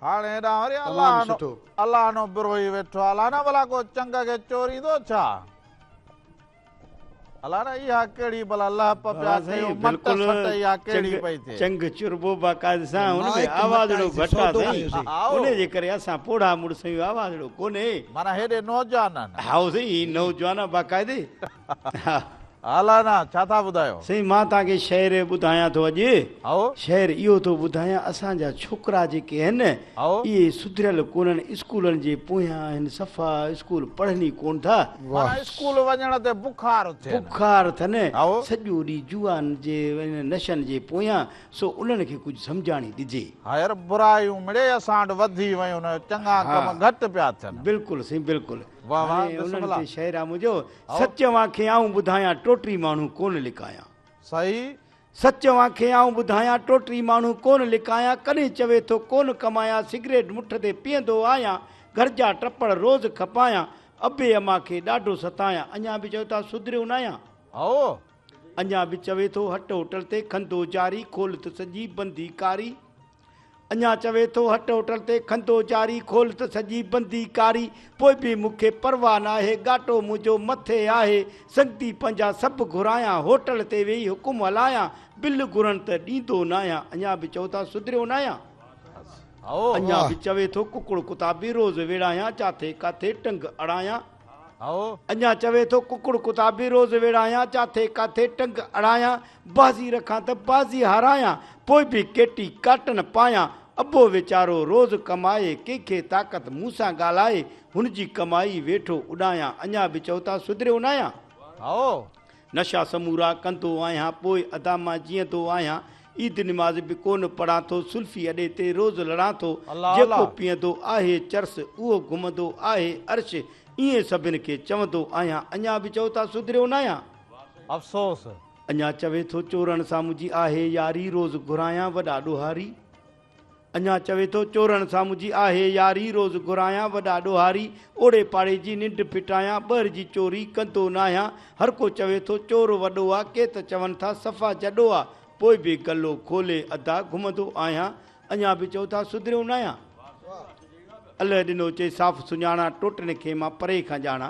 हाणे हेॾां वरी तमामु सुठो। अलाह नो बिरोही वेठो आहे। अलाह न भला को चंग खे चोरींदो छा? अलाह न इहा कहिड़ी भला लहप पिया कयूं, मट सट इहा कहिड़ी पई थिए? चंग चुरबो बाकायदे सां हुन में आवाज़ड़ो घटि आहे साईं, उन जे करे असां पोढ़ा मुड़ुस आहियूं, आवाज़ड़ो कोन्हे। माना हेॾे नौजवान आहिनि। हा साईं, नौजवान बाकायदे। अलाह न छा था ॿुधायो? साईं मां तव्हांखे शहर ॿुधायां थो अॼु। आओ शहर इहो थो ॿुधायां, असांजा छोकिरा जेके आहिनि इहे सुधरियल कोन्हनि, स्कूलनि जे पोयां आहिनि, सफ़ा स्कूल पढ़नि ई कोन था। स्कूल वञण ते बुखार थिए, बुखार अथनि सॼो ॾींहुं जुआन जे नशनि जे पोयां, सो उन्हनि खे कुझु सम्झाणी ॾिजे। हा यार, बुरायूं मिड़े असां वटि वधी वयूं, चङा कम घटि पिया थियनि। बिल्कुलु साईं, बिल्कुलु। वाह वाह, उन्हनि ते शहर आहे मुंहिंजो, सच वांखे आऊं ॿुधायां टोटरी माण्हू कोन लिकायां। सही, सच वांखे आऊं ॿुधायां टोटरी माण्हू कोन लिकायां, कॾहिं चवे थो कोन कमायां, सिगरेट मुठ ते पीअंदो आहियां, घर जा टपड़ रोज़ खपायां, अबे अम्मा खे ॾाढो सतायां, अञा बि चओ था सुधरियो न आहियां। अञा बि चवे थो हट होटल ते खंदो जारी, खोल त सॼी बंदी कारी। अञा चवे थो हट होटल ते खंदो जारी, खोल त सॼी बंदी कारी। पोइ बि मूंखे परवाह न आहे, घाटो मुंहिंजो मथे आहे, संगती पंहिंजा सभु घुरायां, होटल ते वेही हुकुम हलायां, बिल घुरनि त ॾींदो न आहियां। अञा बि चओ था सुधरियो न आहियां। अञा बि चवे थो कुकड़ कुता बि रोज़ वेड़ायां, जाथे काथे टंग अड़ायां। अञा चवे थो कुकड़ कुता बि रोज़ वेड़ायां, जाथे काथे टंग अड़ायां, बाज़ी रखां त बाज़ी हारायां, पोइ बि केटी काटन पायां। अबो वीचारो रोज़ कमाए, कंहिंखे ताक़त मूंसां ॻाल्हाए, हुनजी कमाई वेठो उॾायां। अञा बि चओ था सुधरियो न आहियां। नशा समूरा कंदो आहियां, पोइ अदा मां जीअंदो आहियां, ईद निमाज़ बि कोन पढ़ां थो, सुल्फी अॾे ते रोज़ लड़ां थो, जेको पीअंदो आहे चर्स उहो घुमंदो आहे अर्श, ईअं सभिनि खे चवंदो आहियां। अञा बि चओ था सुधरियो न आहियां। अफ़सोस। अञा चवे थो चोरनि सां मुंहिंजी आहे यारी, रोज़ घुरायां वॾा ॾोहारी। अञा चवे थो चोरनि सां मुंहिंजी आहे यारी, रोज़ घुरायां वॾा ॾोहारी, ओड़े पाड़े जी निंड फिटायां, ॿर जी चोरी कंदो न आहियां। हर को चवे थो चोर वॾो आहे, के त चवनि था सफ़ा जॾो आहे, पोइ बि गलो खोले अदा घुमंदो आहियां। अञा बि चओ था सुधरियो न आहियां। अलाह ॾिनो चए साफ़ सुञाणा, टोटनि खे मां परे खां ॼाणा।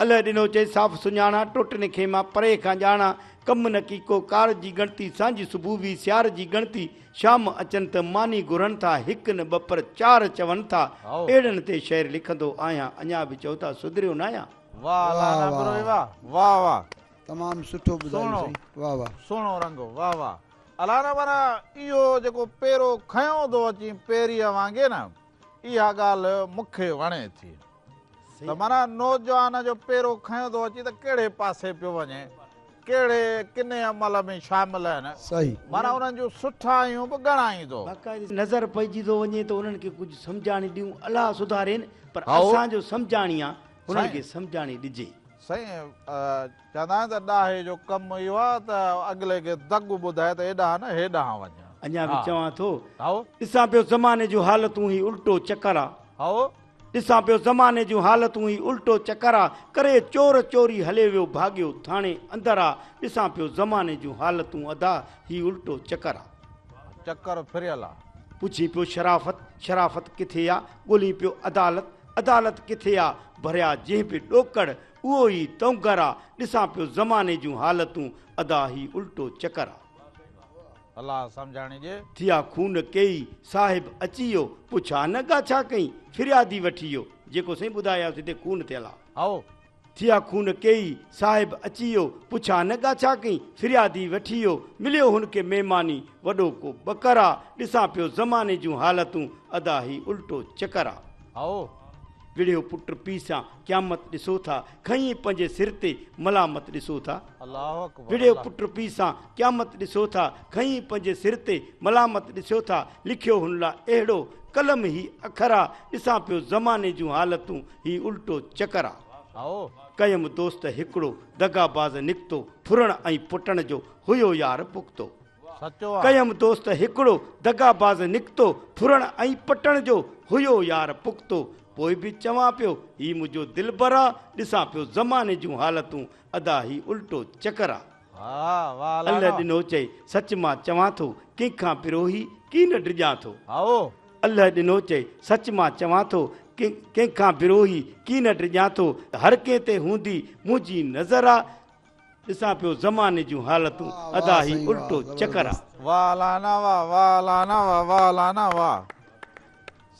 अलाह ॾिनो चए साफ़ सुञाणा, टोटनि खे मां परे खां ॼाणा, कमु न की को कार जी गणती, सांझी सुबुह बि सियार जी गणती, शाम अचनि त मानी घुरनि था, हिकु न ॿ पर चार चवनि था, अहिड़नि ते शहर लिखंदो आहियां। अञा बि चओ था सुधरियो न आहियां। वाह वाह, तमामु सुठो ॿुधायो। वाह वाह, सुहिणो रंग, वाह वाह। अलाह न माना इहो जेको पहिरियों खयों थो अची पहिरीं वांगुरु न, इहा ॻाल्हि मूंखे वणे थी। त माना नौजवान जो पहिरियों खयों थो अची त कहिड़े पासे पियो वञे, कहिड़े किने अमल में शामिल आहिनि, सही माना उन्हनि जूं सुठायूं बि घणाई थो नज़र पइजी थो वञे, त उन्हनि खे कुझु सम्झाणी ॾियूं, अलाह सुधारेनि, पर असांजो सम्झाणी आहे, उन्हनि खे सम्झाणी ॾिजे। साईं चवंदा आहिनि त ॾाहे जो कमु इहो आहे त अॻिले खे दग ॿुधाए त हेॾां न हेॾां वञे। अञा बि चवां थो, ॾिसां पियो ज़माने जूं हालतूं ई उल्टो चकर आहे। ॾिसां पियो ज़माने जूं हालतूं ई उल्टो चकर आहे, करे चोर चोरी हले वियो भाॻियो थाणे अंदरि आहे। ॾिसां पियो ज़माने जूं हालतूं अदा ही उल्टो चकर आहे। चकर फिरियल आहे। पुछी पियो शराफ़त, शराफ़त किथे आहे, ॻोल्ही पियो अदालत, अदालत किथे आहे, भरिया जंहिं बि ॾोकड़ उहो ई तौंगर आहे। ॾिसां पियो ज़माने जूं हालतूं अदा ही उल्टो चकर आहे। अलाह सम्झाणी जे थिया खून कई साहिब अची वियो, पुछा न गा छा कई, फिरियादी वठी वियो, जेको साईं ॿुधायोसीं हिते खून थियल आहे। थिया खून कई साहिब अची वियो, पुछा न गा छा कई, फिरियादी वठी वियो, मिलियो हुनखे महिमानी वॾो को बकर आहे। ॾिसां पियो ज़माने जूं हालतूं अदा ही उल्टो चकर आहे। विड़ियो पुट पीउ सां क़यामत ॾिसो था, खईं पंहिंजे सिर ते मलामत ॾिसो था। विड़ियो पुट पीउ सां क़यामत ॾिसो था, खईं पंहिंजे सिर ते मलामत ॾिसो था, लिखियो हुन लाइ अहिड़ो कलम ही अखर आहे। ॾिसां पियो ज़माने जूं हालतूं ही उल्टो चकर आहे। कयम दोस्त हिकिड़ो दगाबाज़ निकितो, फुरण ऐं पुटण जो हुयो यार पुख़्तो। कयम दोस्त हिकिड़ो दगाबाज़ निकितो, फुरण ऐं पटण जो हुयो यार पुख़्तो। पोइ बि चवां पियो ही मुंहिंजो दिलि बर आहे, ॾिसां पियो ज़माने जूं हालतूं अदा ही उल्टो चकर आहे। अल्लाह ॾिनो चए सच मां चवां थो, कंहिंखां पिरोही की न डिॼां थो। अल्लाह ॾिनो चए सच मां चवां थो कंहिंखां विरोही की न ड्रिजां थो हर कंहिं ते हूंदी मुंहिंजी नज़र आहे ॾिसां पियो ज़माने जूं हालतूं वाह, अदा ही साईं, उल्टो वाह, चकर आहे वाह लाना वाह वाह लाना वाह वाह लाना वाह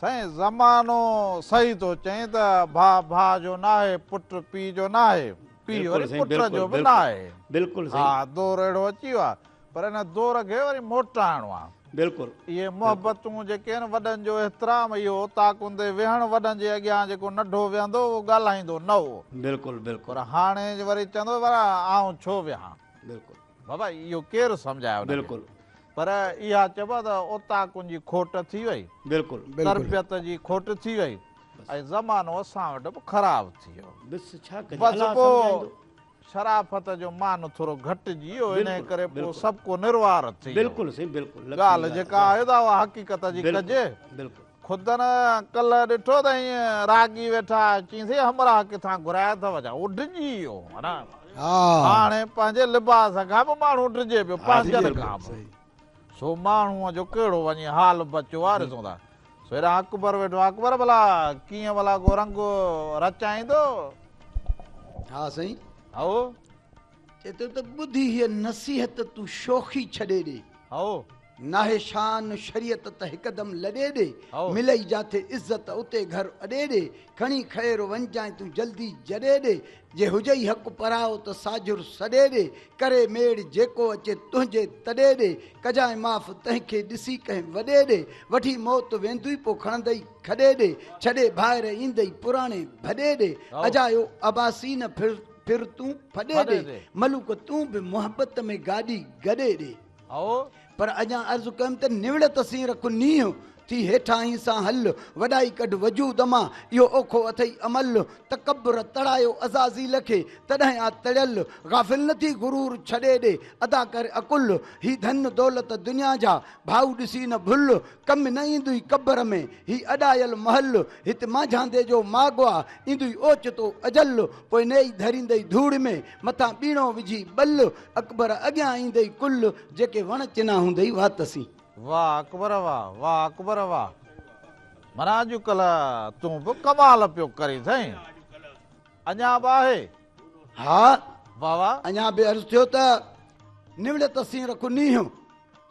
साईं ज़मानो सही तो चई त भाउ जो न आहे पुट पीउ जो न आहे पीउ वरी पुट जो बि न आहे बिल्कुलु सही हा दौर अहिड़ो अची वियो आहे पर हिन दौर खे वरी मोटाइणो आहे बिल्कुलु इहे मोहबतूं जेके आहिनि वॾनि जो एतिराम इहो ताकुंदे वेहण वॾनि जे अॻियां जेको नंढो वेहंदो उहो ॻाल्हाईंदो न हो बिल्कुलु बिल्कुलु पर हाणे वरी चवंदो पर आउं छो वियां बिल्कुलु बाबा इहो केरु सम्झायो हुनखे? बिल्कुलु पर इहा चइबो आहे त ओताकुनि जी खोट थी वई बिल्कुलु तरबियत जी खोट थी वई ऐं ज़मानो असां वटि बि ख़राबु थी वियो बसि छा कजे बसि अलाह पोइ सम्झाईंदो। शराफ़त जो मान थोरो घटिजी वियो इन बिल्कुलु, करे पोइ बिल्कुलु। सभु को निर्वार थी वियो बिल्कुलु सही बिल्कुलु ॻाल्हि जेका आहे त उहा हक़ीक़त जी कजे बिल्कुलु ख़ुदि न कल्ह ॾिठो त ईअं रागी वेठा चईंसीं हमरा किथां घुराया अथव छा उॾिजी वियो हा न हा हाणे पंहिंजे लिबास खां बि माण्हू उॾिजे पियो पंहिंजनि बिल्कुलु, खां बि सही सो माण्हूअ जो कहिड़ो वञी हाल बचियो आहे ॾिसूं था सो हेॾा अकबर वेठो अकबर भला कीअं भला को रंग रचाईंदो हा साईं हओ चए थो त ॿुधी हीअ नसीहत तूं शोखी छॾे ॾे हओ नाहे शान शरीयत त हिकदमि लॾे ॾे आओ। मिलई जाथे इज़त उते घर अॾे ॾे खणी खैर वञजांइ तूं जल्दी जॾे ॾे जे हुजई हक़ पराओ त साजुर सॾे ॾे करे मेड़ जेको अचे तुंहिंजे तॾे ॾे कजांइ माफ़ तंहिंखे ॾिसी कंहिं वॾे ॾे वठी मौत वेंदुई पोइ खणंदई खॾे ॾे छॾे ॿाहिरि ईंदई पुराणे भॾे ॾे आओ। अजायो अबासी न फिर तूं फॾे फॾे ॾे ॾे। मलूक तूं बि मोहबत में गाॾी गॾे ॾे हओ पर अञा अर्ज़ु कयमि त निवड़ तसीं रख नींहुं थी हेठां ई सां हल वॾाई कढ वजूद मां इहो ओखो अथई अमल तकबर तड़ायो अज़ाज़ील खे तॾहिं आ तड़ियल गाफ़िल न थी गुरूर छॾे ॾे अदा कर अकुल ही धन दौलत दुनिया जा भाऊ ॾिसी न भुल कम न ईंदुई कबर में ही अॾायल महल हिते माझांदे जो मागवा ईंदुई ओचितो अजल पोइ नई धरींदई धूड़ में मथां ॿीणो विझी बल अकबर अॻियां ईंदई कुल जेके वण चिना हूंदई वातसी वाह अकबर वाह अकबर वाह माना अॼुकल्ह तूं बि कमाल पियो करी साईं अञा बि आहे हा वाह वाह अञा बि अर्ज़ु थियो त निवड़ तसीं रख नींहुं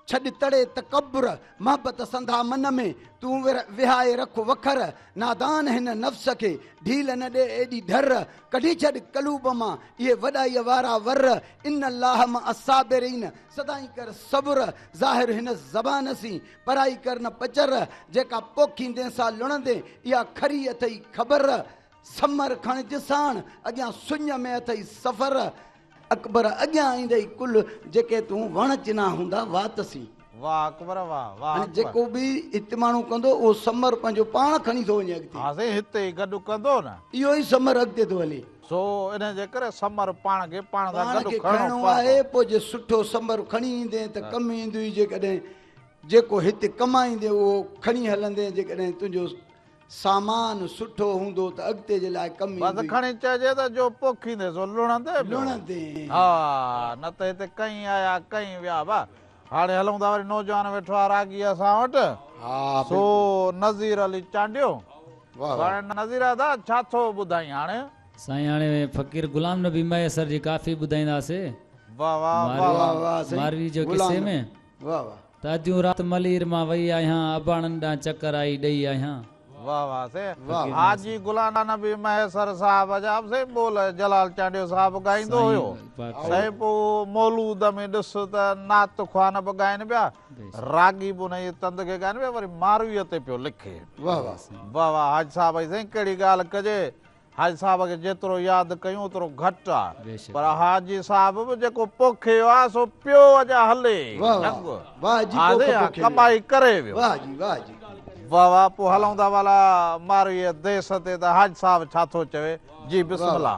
छॾ तड़े तकबर मोहबत संधा मन में तूं विहाए रख वखर नादान हिन नफ़्स खे ढील न ॾे एॾी धर कढी छॾ कलूब मां इहे वॾाईअ वारा वर इन अल्लाह मां असाबिरीन सदाई कर सब्र ज़ाहिर हिन ज़बान सी पढ़ाई कर न पचर जेका पोखींदे सां लुणंदे इहा खरी अथई ख़बर समर खण जिसाण अॻियां सुञ में अथई सफ़र अकबर अॻियां ईंदई कुल जेके तूं वण चिना हूंदा वातसी वाह अकबर वाह हाणे जेको बि हिते माण्हू कंदो उहो समर पंहिंजो पाण खणी थो वञे अॻिते हा साईं हिते ई गॾु कंदो न इहो ई समर अॻिते थो हले सो इन जे करे समर पाण खे पाण सां पाण गॾु खे खणणो खणणो आहे पवंदो पोइ जे सुठो समर खणी ईंदे त कमु ईंदुई जेकॾहिं जेको हिते कमाईंदे उहो खणी हलंदे जेकॾहिं तुंहिंजो सामान सुठो हूंदो त अॻिते जे लाइ कमु बसि ईंदुई। खणी चइजे त जो पोखींदे सो लुणंदे पियो। लुणंदे हा न त हिते कई आया कई विया बा हाणे हलूं था वरी नौजवान वेठो आहे रागी असां वटि हा सो नज़ीर अली चांडियो वाह वाह हाणे नज़ीर दा छा थो ॿुधाई हाणे साईं हाणे फ़कीर गुलाम नबी मैसर जी काफ़ी ॿुधाईंदासीं वाह वाह वाह वाह वाह वाह साईं। मारवी जो गुलाम किसे नबी। में वाह वाह त अॼु राति मलीर मां वई आहियां अबाणनि ॾांहुं चकर आई ॾेई आहियां वाह वाह से वाह। हाजी गुलाम नबी मैसर साहब जा से बोल जलाल चांडियो साहब ॻाईंदो हुयो साईं पोइ मौलूद में ॾिस त नात ख़्वान बि ॻाइनि पिया रागी बि हुनजी तंद खे ॻाइनि पिया वरी मारवीअ ते पियो लिखे वाह वाह वाह वाह हाजी साहब साईं कहिड़ी ॻाल्हि कजे हाजी साहब खे जेतिरो यादि कयूं ओतिरो घटि आहे बेशक। पर हाजी साहब बि जेको पोखे वियो आहे सो पियो अञा हले वाह ढंग। वाह जी हा पोख साईं, पोखे कमाई करे वियो वाह जी वाह जी वाह वाह पोइ हलूं था वाला मारवीअ देश ते त हाज साहब छा थो चवे जी बिस्मिल्लाह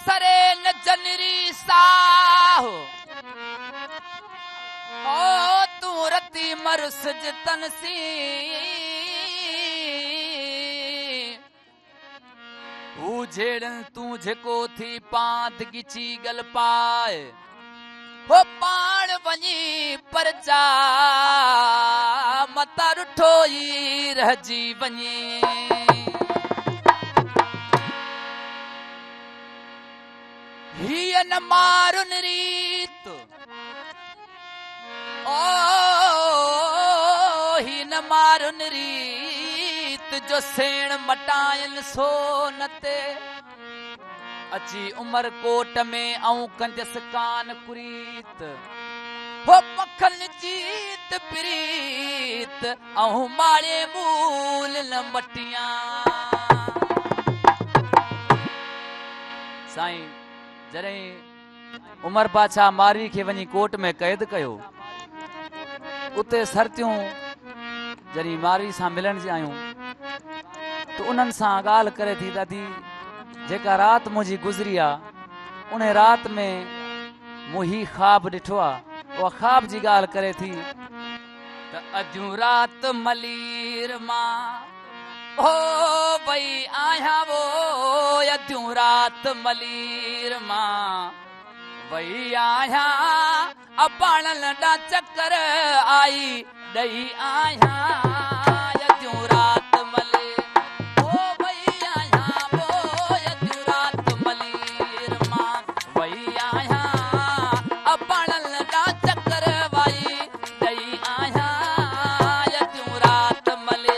सरे न जनरी साह तूं रती मर मारुस जितन सी हू झेड़न तू झको थी पांत गिची गल पाए हो पाण वञी परचा मता रुठो ई रहजी वञे हीअ न मारुन रीत ओ ही न मारुन रीत जो सेण मटायन सो नते अची उमर कोट में आऊं कंदस कान कुरीत हो पखन जीत प्रीत आऊं मारे मूल न मटियां साईं जॾहिं उमर पाछा मारी खे वञी कोट में क़ैद कयो उते सरतियूं जॾहिं मारी सां मिलण जी आयूं त उन्हनि सां ॻाल्हि करे थी दादी जेका रात मुंहिंजी गुज़री आहे उन रात में मूं ही ख़्वाब ॾिठो आहे उहा ख़्वाब जी ॻाल्हि करे थी त अॼु रात मलीर मां ओ भई आहियां वो अॼु रात मलीर मां भई आहियां अपाणल ॾा चकर आई ॾई आहियां अॼु रात मलीर ओ भई आहियां वो अॼु रात मलीर मां भई आहियां अपाणल ॾा चकर आई ॾई आहियां अॼु रात मलीर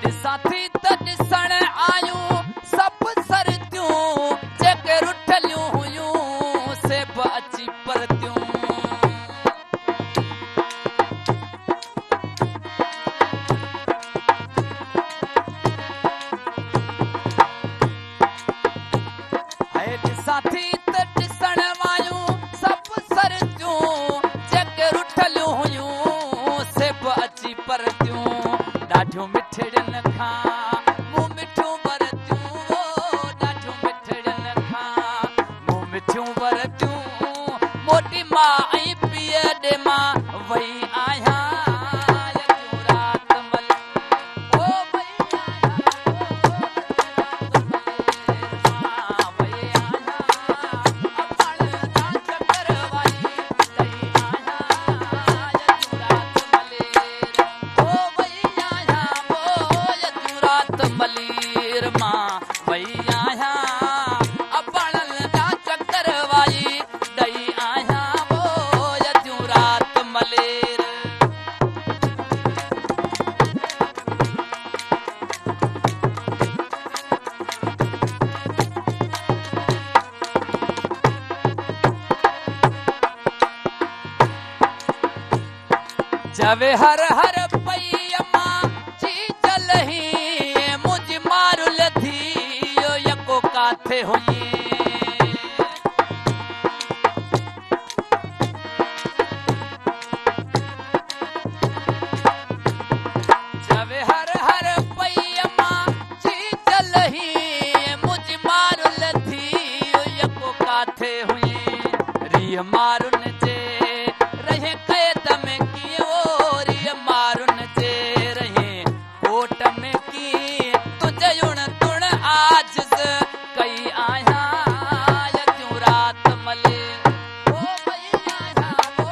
ॾिसां थी त ॾिसण आयूं सभु सरतियूं जेके रुठलियूं हुयूं से बि अची परतियूं ॾिसां थी त ॾिसण आयूं सभु सरतियूं जेके रुठलियूं हुयूं से बि अची परतियूं ॾाढियूं मिठड़ियुनि खां मूं मिठियूं वरतियूं ॾाढियूं मिठड़ियुनि खां मूं मिठियूं वरतियूं मोटी मां ऐं पीउ ॾे मां वई आहियां अॼु रात मल ओ वई आहियां वई आहियां अपाण ॾा चकर वाई ॾई आहियां अॼु रात मलेर ओ वई रात मलीर मां वई आहियां अपाणल ॾा चकर वाई ॾई आहियां वो अॼु रात मलेर जवे हर हर पई मां जी चलही मुझ मारुल थी यो यको काथे हुई जवे हर हर पई मां जी चलही मुझ मारुल थी यो यको काथे हुई रिय मारुन जे रहे कैद में कियो रिय मारुन जे रहे कोट में की तुझे युण तुण आजिज़ कई आहियां अॼु रात मले ओ भई आहियां वो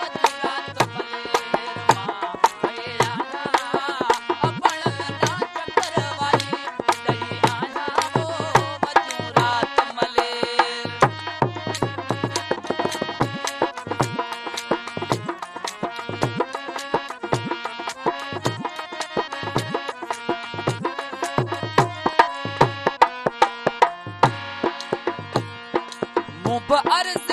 अॼु रात मलेर मां भई आहियां अपाणल ॾा चकर वाई ॾई आहियां वो अॼु रात मलेर मूं बि अर्ज़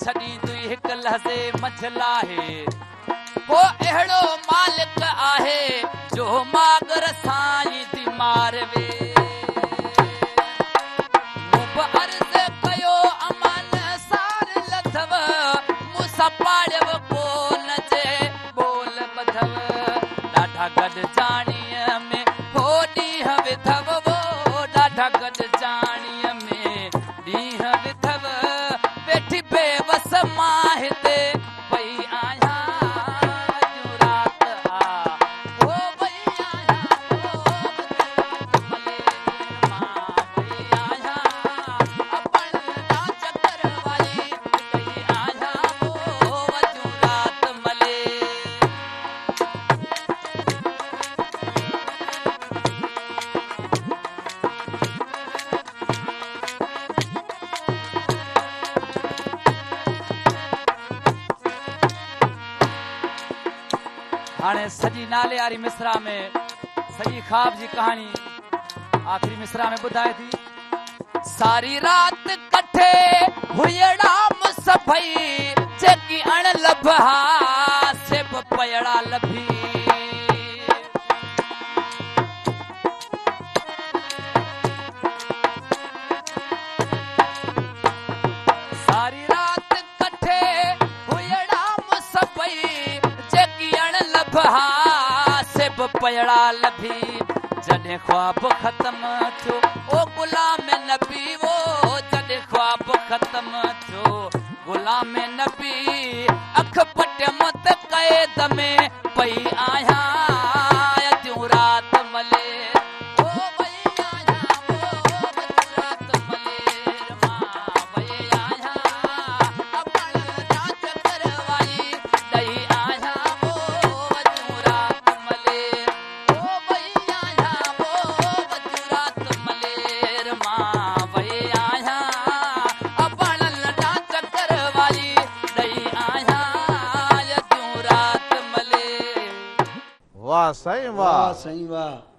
छॾी तुई हिकु लहज़े मंझला है को अहिड़ो मालिक आहे जो मागर साईं थी मारवे मूं अर्ज़ कयो अमन सार लथव मूंसां पाड़ियव कोन जे बोल ॿधव ॾाढा गॾु जाणीअ में हो ॾींहं विधव वो ॾाढा गॾु जाणीअ में ॾींहं विधव वेठी बेवस मां हिते पई आहियां हाणे सॼी नाले वारी मिसरा में सॼी ख्वाब जी कहानी आख़िरी मिसरा में ॿुधाए थी सारी रात कठे हुयड़ा मुसभई जेकी अण लभहा से पयड़ा लभी सारी रात कठे हुयड़ा मुसभई जेकी अण लभहा से पयड़ा लभी जॾहिं ख्वाब ख़त्म थियो ओ गुलाम नबी वो जॾहिं ख्वाब ख़त्म थियो गुलाम नबी अख पटियम त क़ैद में पई आहियां अॼु रात मले ओ पई आहियां ओ रात मले मां पई आहियां अपण जा चकर वाई ॾई आहियां ओ अॼु रात मले ओ पई आहियां ओ रात मले मां पई आहियां अपण जा चकर वाई ॾई आहियां अॼु रात मले वाह साईं वाह वाह साईं वाह